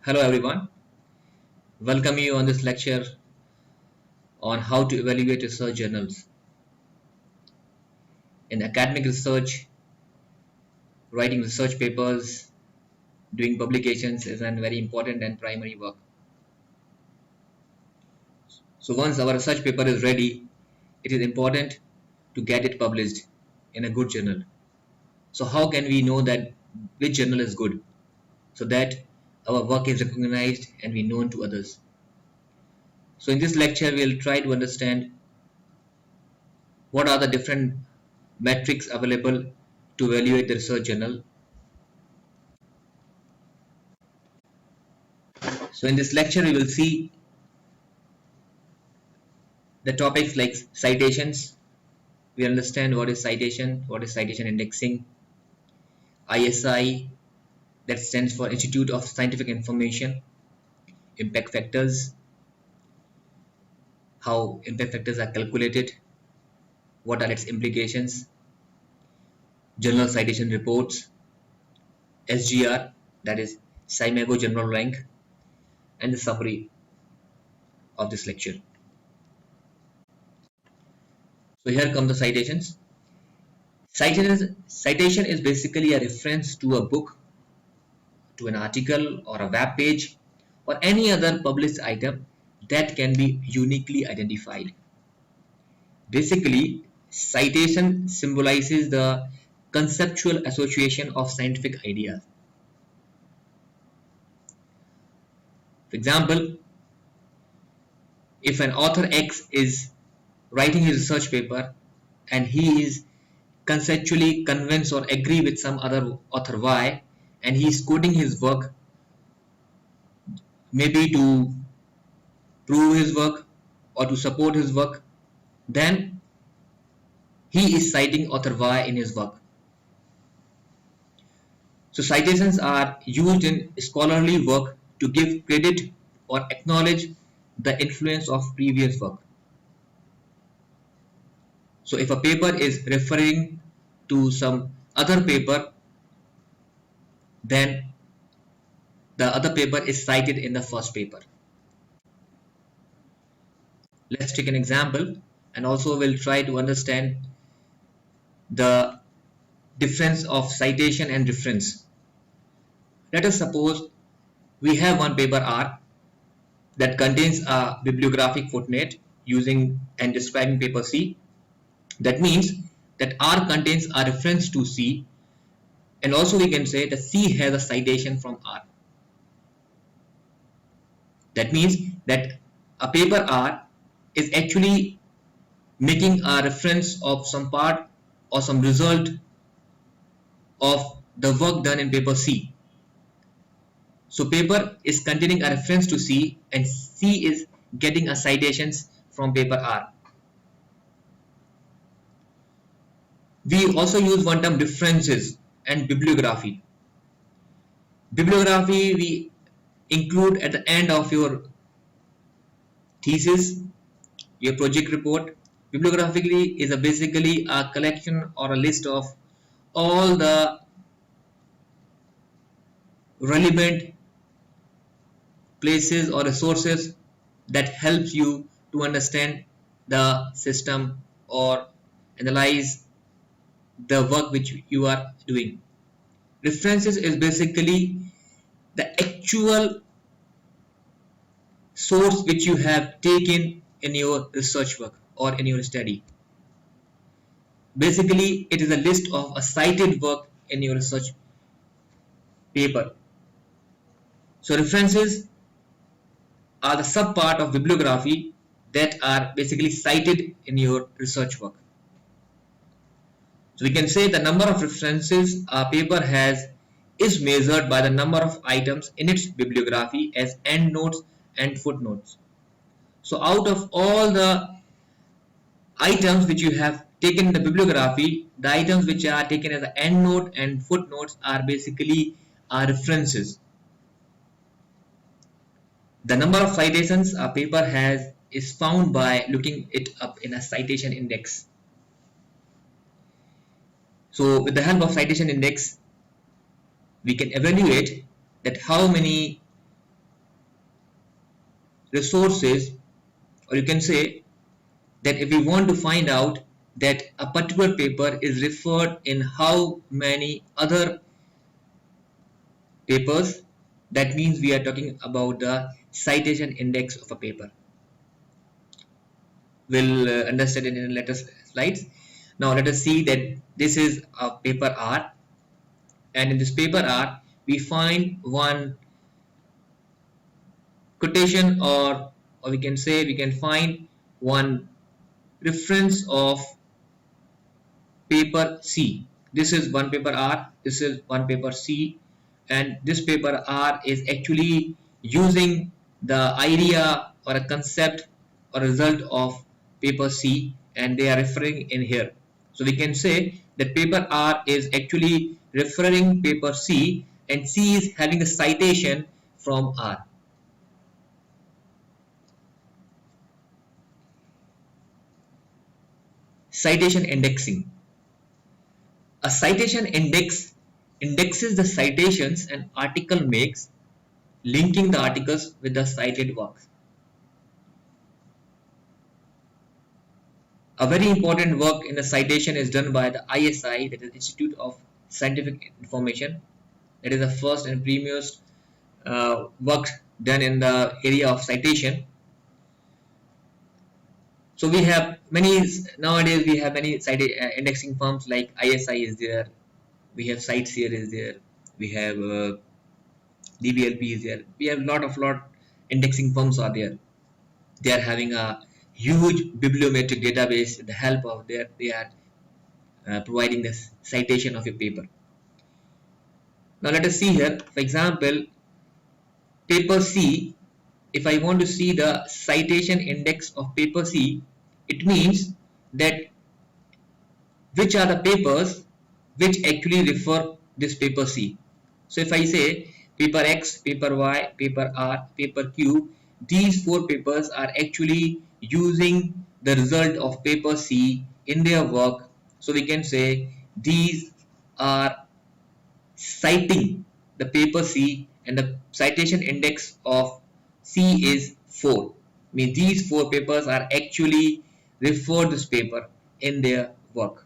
Hello everyone, welcome you on this lecture on how to evaluate research journals. In academic research, writing research papers, doing publications is a very important and primary work. So once our research paper is ready, it is important to get it published in a good journal. So how can we know that which journal is good so that our work is recognized and be known to others? So in this lecture, we'll try to understand what are the different metrics available to evaluate the research journal. So in this lecture, we will see the topics like citations. We understand what is citation, what is citation indexing, ISI, that stands for Institute of Scientific Information, impact factors, how impact factors are calculated, what are its implications, journal citation reports, SGR, that is SciMago General Rank, and the summary of this lecture. So here come the citations. Citation is basically a reference to a book, to an article or a web page or any other published item that can be uniquely identified. Basically, citation symbolizes the conceptual association of scientific ideas. For example, if an author X is writing his research paper and he is conceptually convinced or agree with some other author Y and he is quoting his work maybe to prove his work or to support his work, then he is citing author Y in his work. So citations are used in scholarly work to give credit or acknowledge the influence of previous work. So if a paper is referring to some other paper, then the other paper is cited in the first paper. Let's take an example and also we'll try to understand the difference of citation and reference. Let us suppose we have one paper R that contains a bibliographic footnote using and describing paper C. That means that R contains a reference to C, and also we can say that C has a citation from R. That means that a paper R is actually making a reference of some part or some result of the work done in paper C. So paper is containing a reference to C and C is getting a citations from paper R. We also use one term references and bibliography. Bibliography we include at the end of your thesis, your project report. Bibliographically is basically a collection or a list of all the relevant places or resources that helps you to understand the system or analyze the work which you are doing. References is basically the actual source which you have taken in your research work or in your study. Basically, it is a list of a cited work in your research paper. So references are the sub part of bibliography that are basically cited in your research work. So we can say the number of references a paper has is measured by the number of items in its bibliography as endnotes and footnotes. So out of all the items which you have taken in the bibliography, the items which are taken as an endnote and footnotes are basically references. The number of citations a paper has is found by looking it up in a citation index. So with the help of citation index, we can evaluate that how many resources, or you can say that if we want to find out that a particular paper is referred in how many other papers, that means we are talking about the citation index of a paper. We'll understand it in later slides. Now let us see that this is a paper R, and in this paper R we find one quotation, or we can say we can find one reference of paper C. This is one paper R, this is one paper C, and this paper R is actually using the idea or a concept or result of paper C, and they are referring in here. So we can say that paper R is actually referring paper C, and C is having a citation from R. Citation indexing. A citation index indexes the citations an article makes, linking the articles with the cited works. A very important work in the citation is done by the ISI, that is Institute of Scientific Information. That is the first and previous work done in the area of citation. So we have many, nowadays we have many indexing firms like ISI is there, we have CiteSeer is there, we have DBLP is there, we have lot indexing firms are there. They are having a huge bibliometric database. With the help of that, they are providing the citation of your paper. Now let us see here, for example, paper C. If I want to see the citation index of paper C, it means that which are the papers which actually refer this paper C. So if I say paper X, paper Y, paper R, paper Q, these four papers are actually using the result of paper C in their work. So we can say these are citing the paper C, and the citation index of C is 4. I mean, these four papers are actually referred this paper in their work.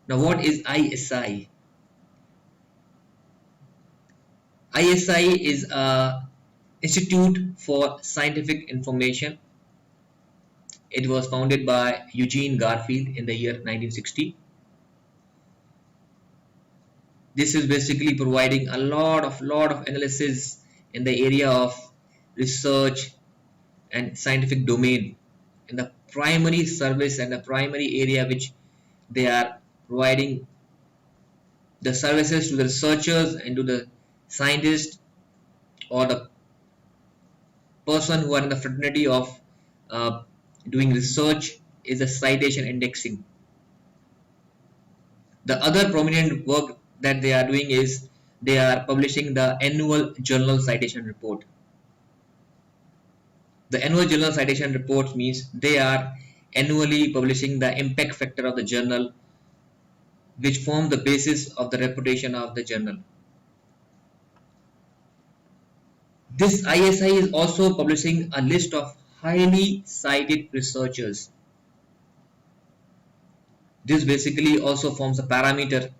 Now what is ISI? ISI is a Institute for Scientific Information. It was founded by Eugene Garfield in the year 1960. This is basically providing a lot of analysis in the area of research and scientific domain, in the primary service and the primary area which they are providing the services to the researchers and to the scientists, or the person who are in the fraternity of doing research, is the citation indexing. The other prominent work that they are doing is they are publishing the annual journal citation report. The annual journal citation report means they are annually publishing the impact factor of the journal, which form the basis of the reputation of the journal. This ISI is also publishing a list of highly cited researchers. This basically also forms a parameter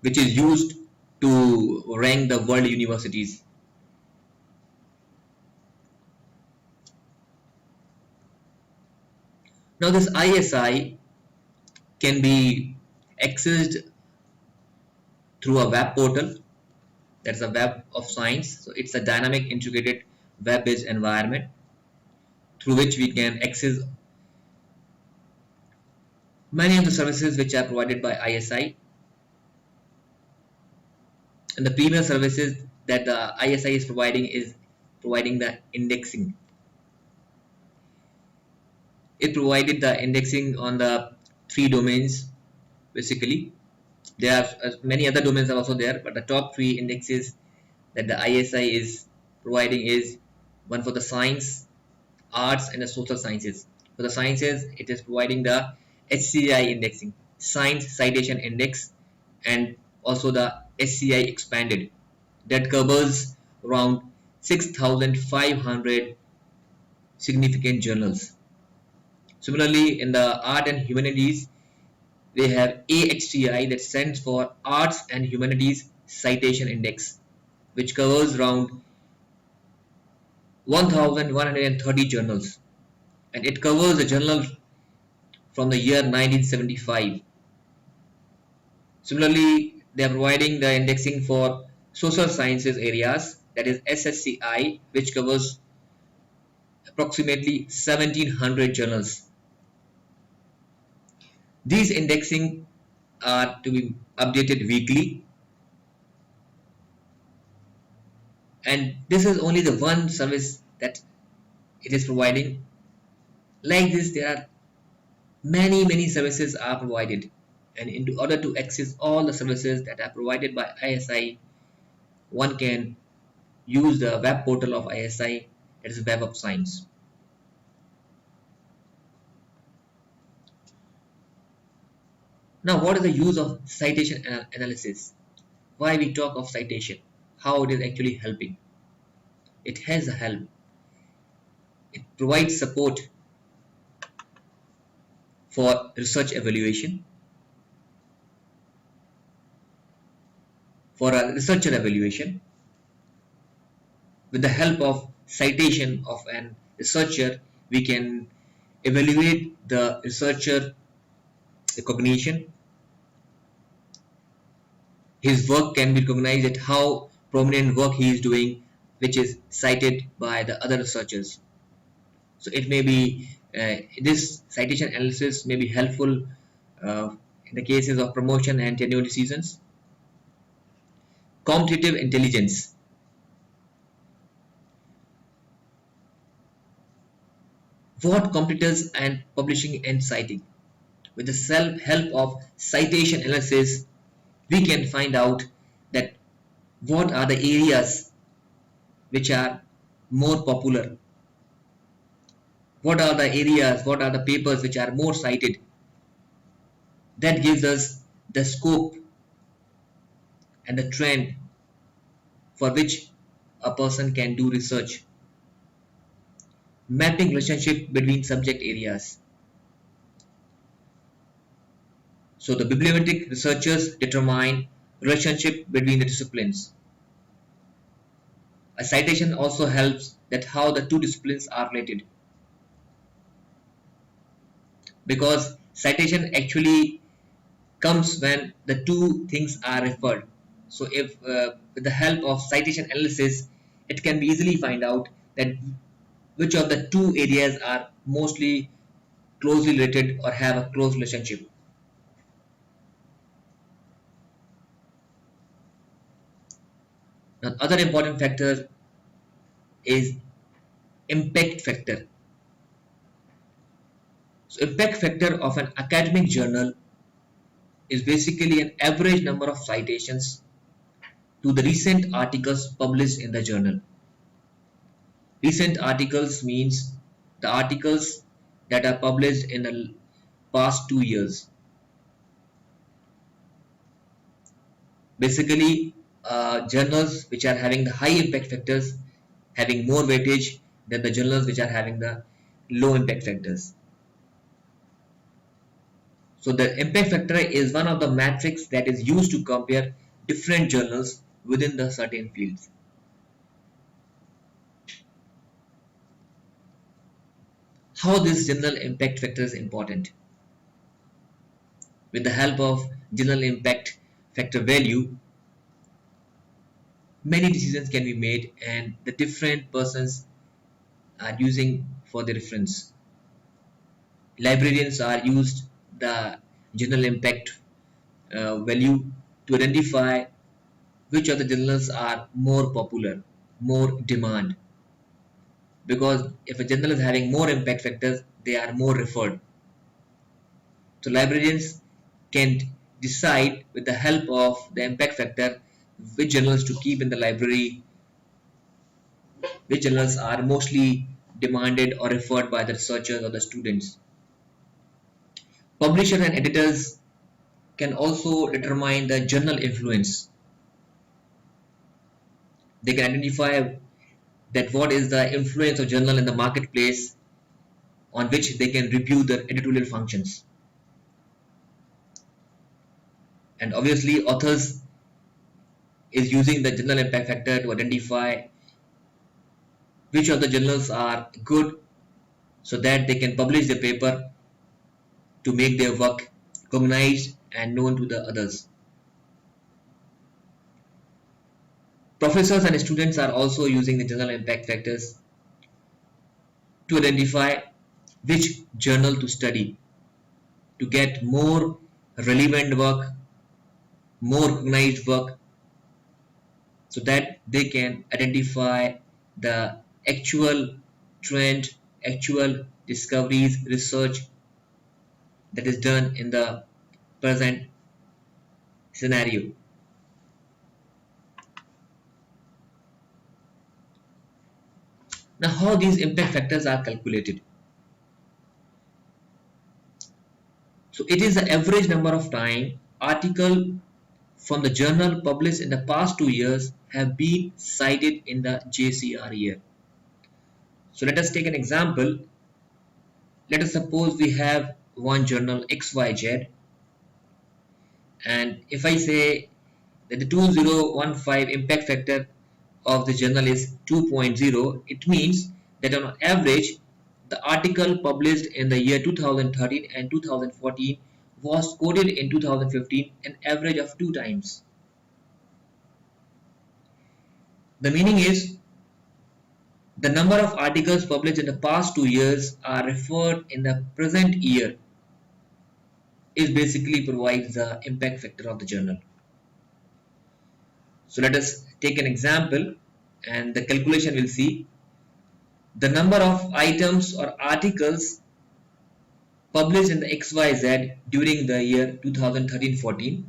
which is used to rank the world universities. Now this ISI can be accessed through a web portal, that's a web of science. So it's a dynamic integrated web-based environment through which we can access many of the services which are provided by ISI. And the premier services that the ISI is providing the indexing. It provided the indexing on the 3 domains basically. There are many other domains are also there, but the top 3 indexes that the ISI is providing is one for the science, arts, and the social sciences. For the sciences, it is providing the HCI indexing, Science Citation Index, and also the SCI expanded that covers around 6,500 significant journals. Similarly, in the art and humanities, they have AXTI that stands for Arts and Humanities Citation Index, which covers around 1,130 journals, and it covers the journal from the year 1975. Similarly, they are providing the indexing for social sciences areas, that is SSCI, which covers approximately 1,700 journals. These indexing are to be updated weekly, and this is only the one service that it is providing. Like this, there are many services are provided, and in order to access all the services that are provided by ISI, one can use the web portal of ISI, that is Web of Science. Now, what is the use of citation analysis? Why we talk of citation? How it is actually helping? It has a help. It provides support for research evaluation, for a researcher evaluation. With the help of citation of an researcher, we can evaluate the researcher recognition. His work can be recognized at how prominent work he is doing, which is cited by the other researchers. So it may be this citation analysis may be helpful in the cases of promotion and tenure decisions. Competitive intelligence. What competitors and publishing and citing. With the help of citation analysis, we can find out that what are the areas which are more popular, what are the areas, what are the papers which are more cited. That gives us the scope and the trend for which a person can do research. Mapping relationship between subject areas. So the bibliometric researchers determine relationship between the disciplines. A citation also helps that how the two disciplines are related, because citation actually comes when the two things are referred. So if with the help of citation analysis, it can be easily find out that which of the two areas are mostly closely related or have a close relationship. Now, other important factor is impact factor. So impact factor of an academic journal is basically an average number of citations to the recent articles published in the journal. Recent articles means the articles that are published in the past 2 years. Basically, journals which are having the high impact factors having more weightage than the journals which are having the low impact factors. So the impact factor is one of the metrics that is used to compare different journals within the certain fields. How this journal impact factor is important. With the help of journal impact factor value, many decisions can be made and the different persons are using for the reference. Librarians are used the journal impact value to identify which of the journals are more popular, more demand. Because if a journal is having more impact factors, they are more referred. So librarians can decide with the help of the impact factor which journals to keep in the library, which journals are mostly demanded or referred by the researchers or the students. Publishers and editors can also determine the journal influence. They can identify that what is the influence of journal in the marketplace on which they can review the editorial functions. And obviously authors is using the journal impact factor to identify which of the journals are good so that they can publish the paper to make their work recognized and known to the others. Professors and students are also using the journal impact factors to identify which journal to study to get more relevant work, more recognized work, so that they can identify the actual trend, actual discoveries, research that is done in the present scenario. Now, how these impact factors are calculated? So, it is the average number of time article from the journal published in the past 2 years have been cited in the JCR year. So, let us take an example. Let us suppose we have one journal XYZ, and if I say that the 2015 impact factor of the journal is 2.0, it means that on average the article published in the year 2013 and 2014 was quoted in 2015 an average of 2 times. The meaning is the number of articles published in the past 2 years are referred in the present year is basically provides the impact factor of the journal. So let us take an example and the calculation will see the number of items or articles published in the XYZ during the year 2013-14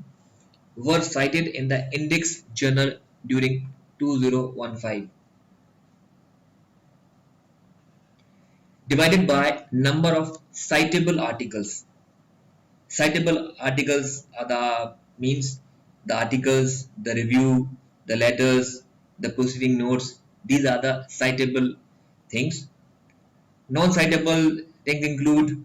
were cited in the index journal during 2015 divided by number of citable articles. Citable articles are the means the articles, the review, the letters, the proceeding notes. These are the citable things. Non-citable things include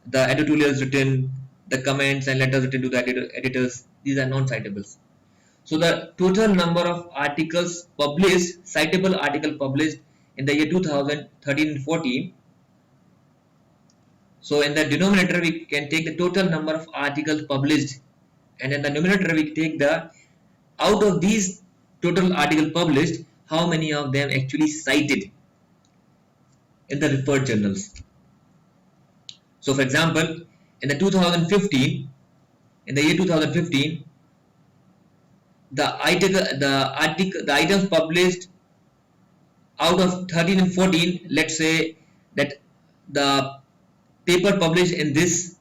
the editorials written, the comments and letters written to the editors. These are non-citables. So the total number of articles published, citable article published in the year 2013-14. So in the denominator we can take the total number of articles published, and in the numerator we take the out of these total articles published, how many of them actually cited in the referred journals. So for example, in the 2015, in the year 2015, the items published out of 13 and 14, let's say that the paper published in this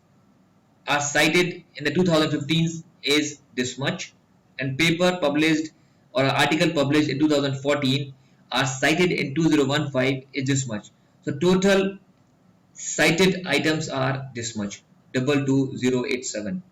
are cited in the 2015 is this much, and paper published or article published in 2014 are cited in 2015 is this much. So total cited items are this much, 22087,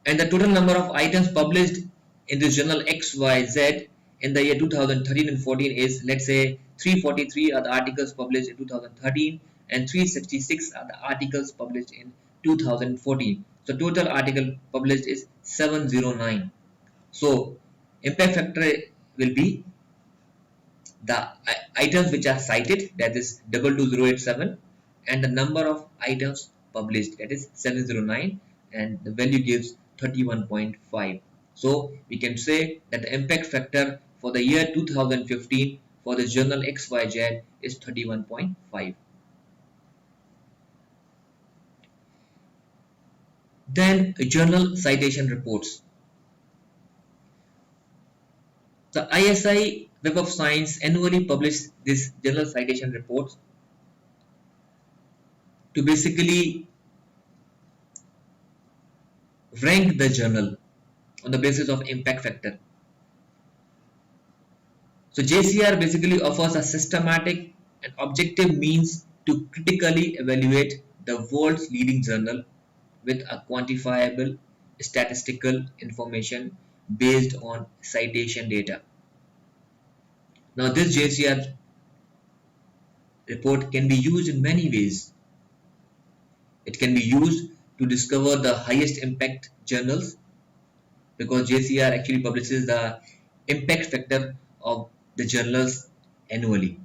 and the total number of items published in this journal XYZ in the year 2013 and 14 is, let's say, 343 are the articles published in 2013 and 366 are the articles published in 2014. So total article published is 709. So impact factor will be the items which are cited, that is 22087, and the number of items published, that is 709, and the value gives 31.5. So we can say that the impact factor for the year 2015 for the journal XYZ is 31.5. Then journal citation reports. The ISI Web of Science annually publish this journal citation reports to basically rank the journal on the basis of impact factor. So JCR basically offers a systematic and objective means to critically evaluate the world's leading journal with a quantifiable statistical information based on citation data. Now this JCR report can be used in many ways. It can be used to discover the highest impact journals, because JCR actually publishes the impact factor of the journals annually.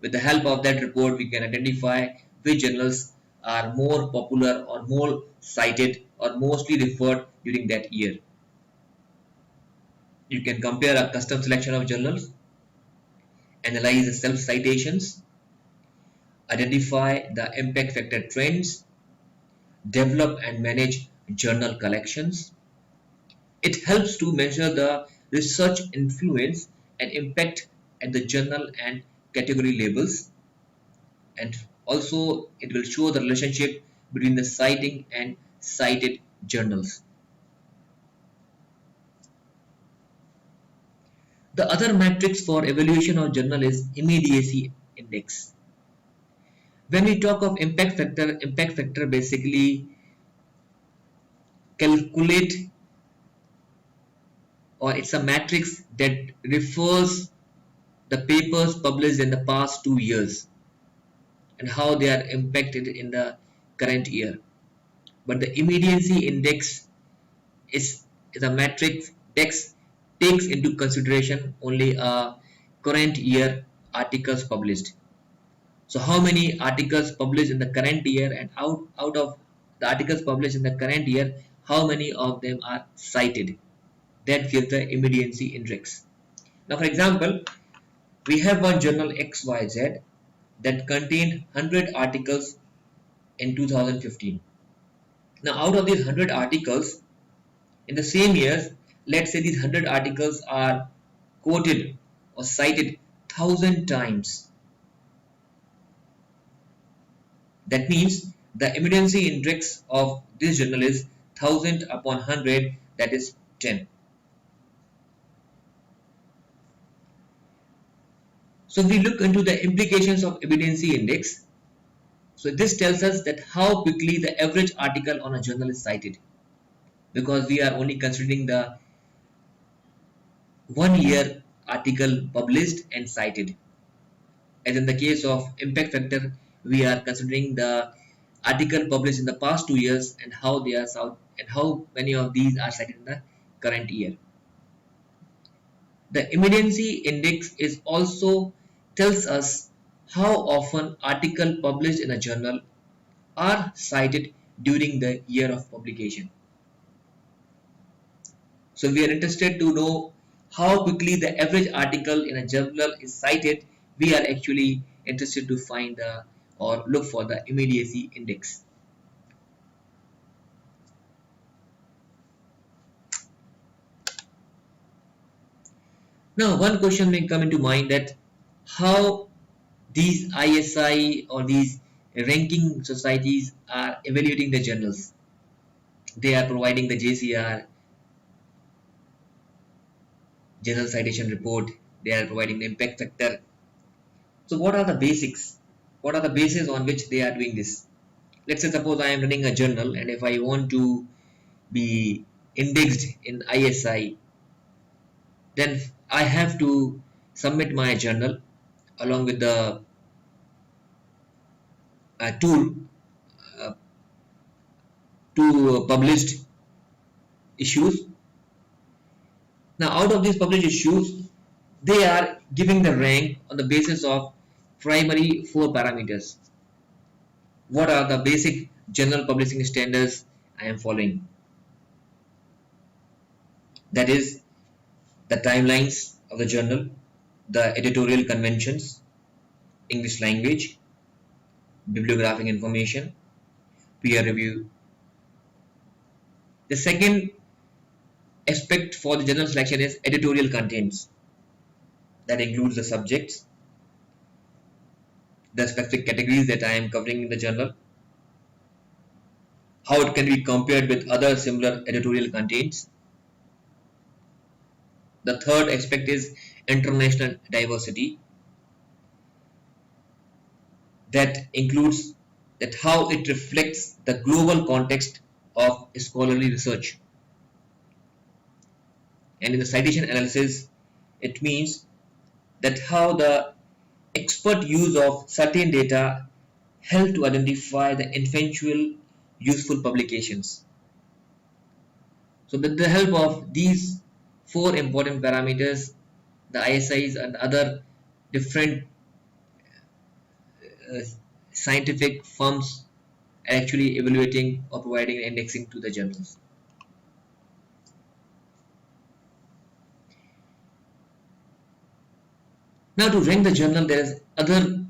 With the help of that report, we can identify which journals are more popular or more cited or mostly referred during that year. You can compare a custom selection of journals, analyze the self citations, identify the impact factor trends, develop and manage journal collections. It helps to measure the research influence and impact at the journal and category labels, and also it will show the relationship between the citing and cited journals. The other matrix for evaluation of journal is immediacy index. When we talk of impact factor basically calculate, or it's a matrix that refers the papers published in the past 2 years and how they are impacted in the current year. But the immediacy index is, is a matrix that takes into consideration only a current year articles published. So how many articles published in the current year, and out of the articles published in the current year, how many of them are cited? That gives the immediacy index. Now for example, we have one journal XYZ that contained 100 articles in 2015. Now out of these 100 articles in the same year, let's say these 100 articles are quoted or cited 1,000 times. That means the immediacy index of this journal is 1,000 upon 100, that is 10. So we look into the implications of immediacy index. So this tells us that how quickly the average article on a journal is cited, because we are only considering the 1 year article published and cited. As in the case of impact factor, we are considering the article published in the past 2 years and how they are out and how many of these are cited in the current year. The immediacy index is also tells us how often articles published in a journal are cited during the year of publication. So we are interested to know how quickly the average article in a journal is cited. We are actually interested to find the or look for the immediacy index. Now one question may come into mind, that how these ISI or these ranking societies are evaluating the journals. They are providing the JCR, Journal Citation Report, they are providing the impact factor. So what are the basics? What are the bases on which they are doing this? Let's say suppose I am running a journal, and if I want to be indexed in ISI, then I have to submit my journal along with the tool uh, to published issues. Now out of these published issues, they are giving the rank on the basis of primary 4 parameters. What are the basic journal publishing standards I am following? That is the timelines of the journal, the editorial conventions, English language, bibliographic information, peer review. The second aspect for the journal selection is editorial contents. That includes the subjects, the specific categories that I am covering in the journal, how it can be compared with other similar editorial contents. The third aspect is international diversity. That includes that how it reflects the global context of scholarly research. And in the citation analysis, it means that how the expert use of certain data help to identify the eventual useful publications. So with the help of these four important parameters, the ISIs and other different uh, scientific firms are actually evaluating or providing indexing to the journals. Now to rank the journal, there is other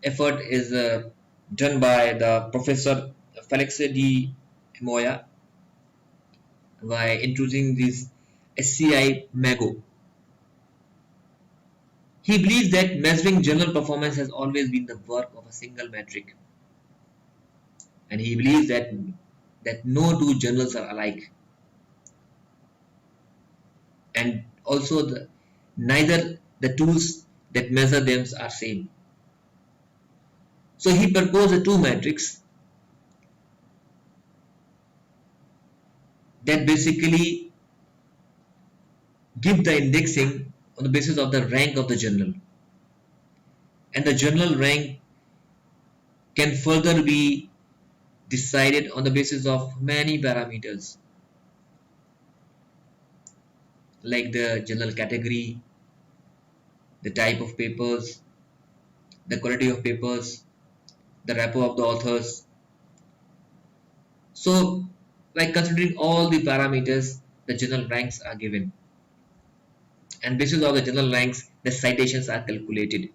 effort is done by the Professor Felix D. Moya by introducing this SCI Mago. He believes that measuring journal performance has always been the work of a single metric, and he believes that no two journals are alike, and also neither the tools that measure them are same. So he proposed a two metrics that basically give the indexing on the basis of the rank of the journal, and the journal rank can further be decided on the basis of many parameters like the journal category, the type of papers, the quality of papers, the rapport of the authors. So, by considering all the parameters, the journal ranks are given, and basis of the journal ranks, the citations are calculated.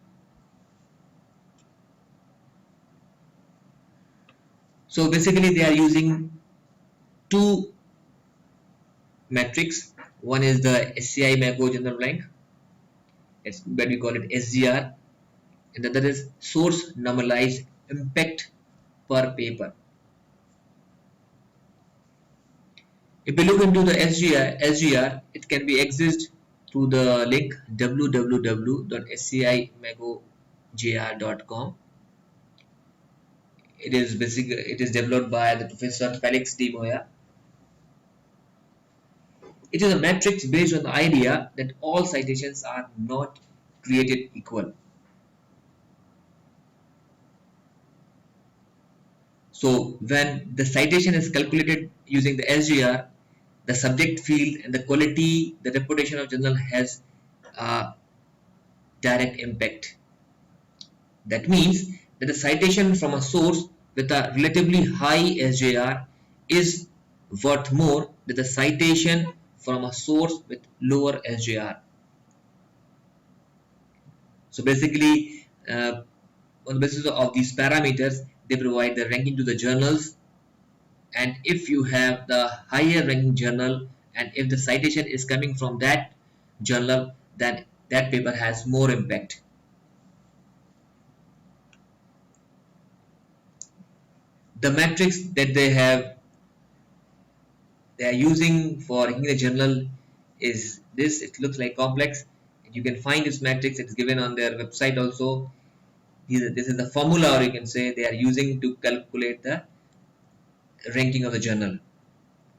So basically, they are using two metrics. One is the SCI Mago journal rank, it's when we call it SGR, and the other is source normalized impact per paper. If we look into the SGR, it can be accessed through the link www.scimagojr.com. It is developed by the Professor Felix D. Moya. It is a matrix based on the idea that all citations are not created equal. So when the citation is calculated using the SGR, the subject field and the quality, the reputation of journal has a direct impact. That means that the citation from a source with a relatively high SJR is worth more than the citation from a source with lower SJR. So basically, on the basis of these parameters, they provide the ranking to the journals. And if you have the higher ranking journal, and if the citation is coming from that journal, then that paper has more impact. The metrics that they are using for ranking the journal is this. It looks like complex. You can find this matrix. It's given on their website also. This is the formula, or you can say they are using to calculate the ranking of the journal.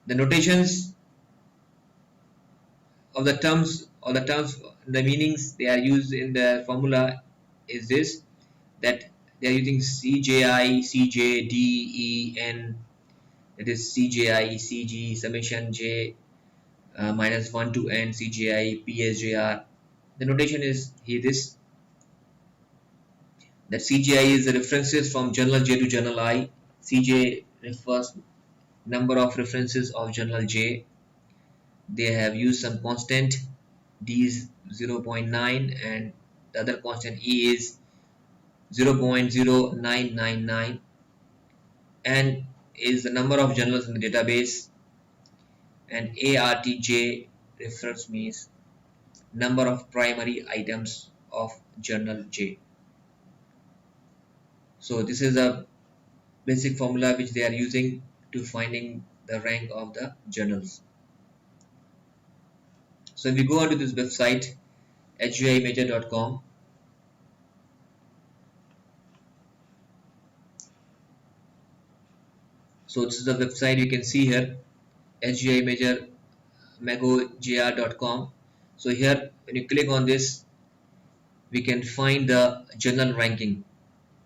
The notations of the terms, the meanings they are used in the formula is this, that they are using CJI, CJ, D, E, N. That is CJI, CG, summation J minus 1 to N, CJI, PSJR. The notation is here this, that CJI is the references from journal J to journal I. CJ refers number of references of journal J. They have used some constant. D is 0.9 and the other constant E is 0.0999, and is the number of journals in the database, and ARTJ refers means number of primary items of journal J. So this is a basic formula which they are using to finding the rank of the journals. So if we go onto this website huimajor.com, so this is the website you can see here, HGI Major magojr.com. So here when you click on this, we can find the journal ranking.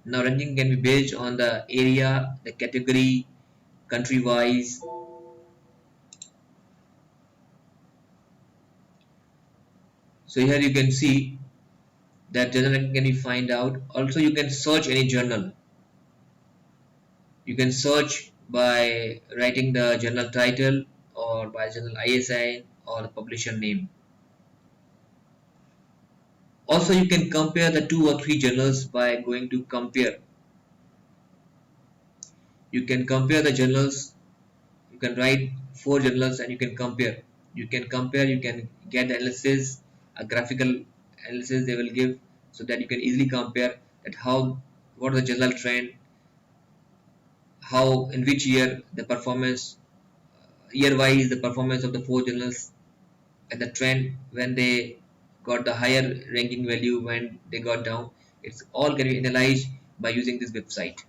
Now ranking can be based on the area, the category, country wise. So here you can see that journal ranking can be find out. Also you can search any journal. You can search by writing the journal title or by journal ISI or the publisher name. Also you can compare the 2 or 3 journals by going to compare. You can compare the journals. You can write 4 journals and you can compare. You can compare, you can get the analysis, a graphical analysis they will give, so that you can easily compare that how, what is the general trend, how in which year the performance, year wise the performance of the 4 journals, and the trend when they got the higher ranking value, when they got down. It's all can be analyzed by using this website.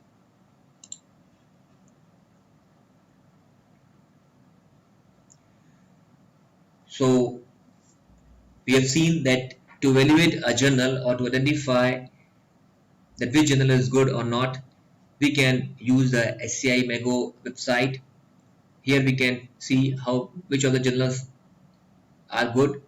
So we have seen that to evaluate a journal or to identify that which journal is good or not, we can use the SCI Mago website. Here we can see how which of the journals are good.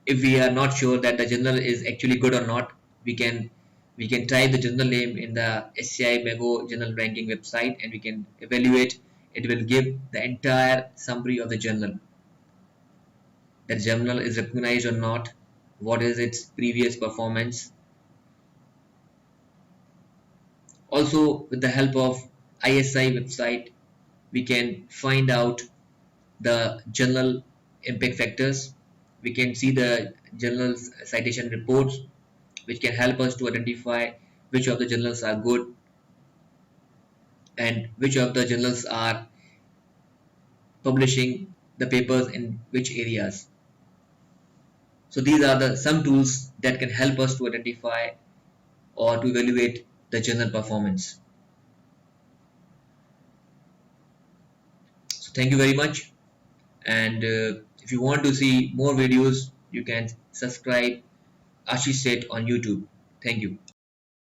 If we are not sure that the journal is actually good or not, we can type the journal name in the SCI Mago journal ranking website and we can evaluate. It will give the entire summary of the journal. That journal is recognized or not, what is its previous performance. Also, with the help of ISI website, we can find out the journal impact factors. We can see the journal's citation reports, which can help us to identify which of the journals are good and which of the journals are publishing the papers in which areas. So these are the some tools that can help us to identify or to evaluate the journal performance. So thank you very much. And if you want to see more videos, you can subscribe Ashish Set on YouTube. Thank you.